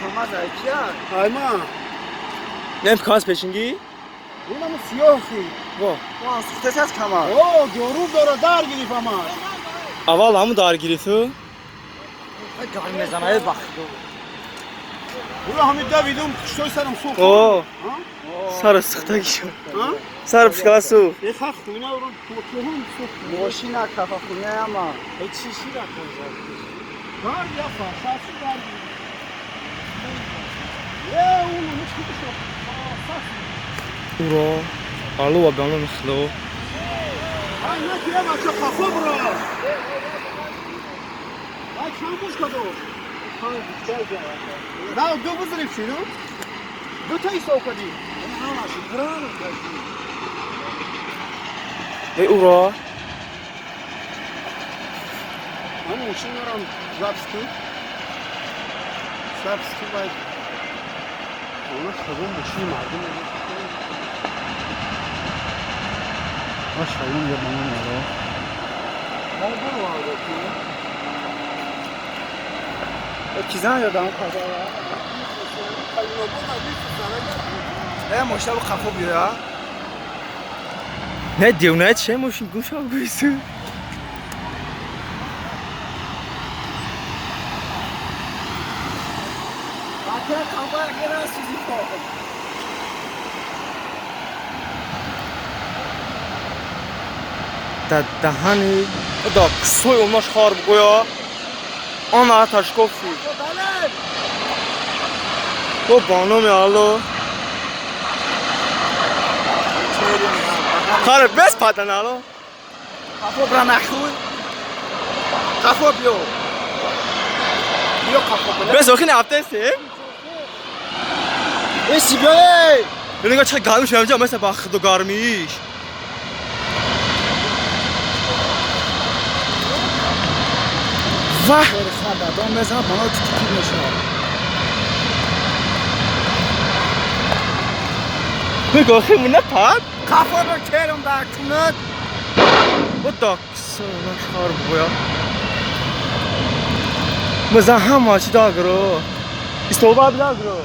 کاماز کیا Ayma. نمی کاس پشنگی؟ Bunun siyahı. واه سوخته از کاماز Oo, görür dora dar girip ama. اول همون دار گریتو گان مزانای بخت Bura Hamid'de videom kuştoy sanım soğuk. او Ha? سر سخته گیشو Ha? سر پشکلا سو Ekha khuna oran tohum soğuk. ماشینا کافه خونه اما Hiç şişi de koyacak. Dar yapar, şahsı dar girip. Oğlum hiç kutu yok. اورا آلو و بیانو مخلو Ay ne kıyam açı kafa bura. Ay çamuş kadar. Ne dö buzrif şunu? Dö tay sokadi. Ha şu grano. ای اورا Ama şunların zapski. Zapski bay. Ona sabun boşu mardım. Aşağıya yapmam lazım. Ben bu var bakayım. کیزان یادم کازا مشتاق کافه بیا نه دیونه چه ماشین گوش ها گویسو Bakın kafa gene sizi korkun. دهنی دا کسوی اوناش خار بگویا آن آتش کفی با بانو می آلو خاره بس پدن آلو کافه برا نخوی کافه بیو بیو کافه بله بس اوکی نفته سی ایسی بیو نگاه چه گرمی شده اینجا مثل بخت و گرمیش واه خیلی خنده دام بزن بنا تو تیکی نشون نگاه خیلی نپد کافه رو کرم در کنند با دا کسوی اوناش خار بگویا مزه همه چی دا گرو استوبا بدا گرو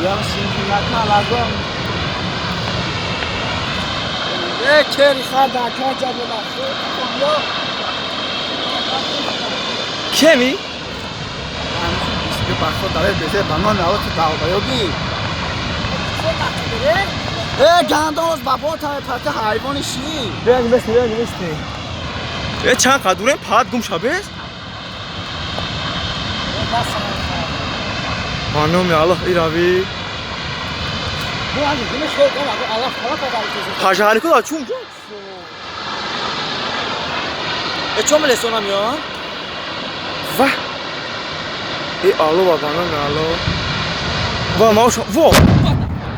یا سینگی نکن لازم کری خنده کن جا بلا بیا کمی؟ که بخور داره بشه بنا نوات داویوگی گندم از بابا تا پته حیوانی شی بیانی بیانی یه چند قدوره پاد گم شبه خانم الله ایراوی پاجاری کدا چون چون ملسونم یا واه ای آلو بابا نه آلو واه ماوش واه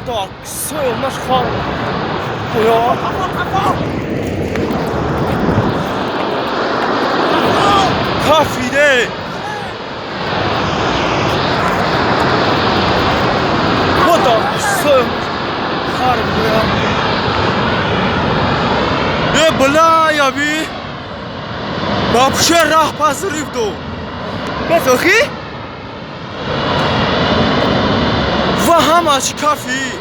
تا سوی ماش خار بیا کافیده واه سوی خار بیا یه بلا یا بی باپشه راه پس ریفتو بس اوخی؟ و همش کافی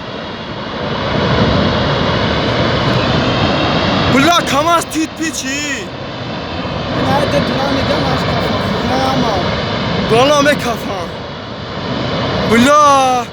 بلا کم از تیت پیچی نه دلم میگم از کافه نه اما بالا می کافم بلا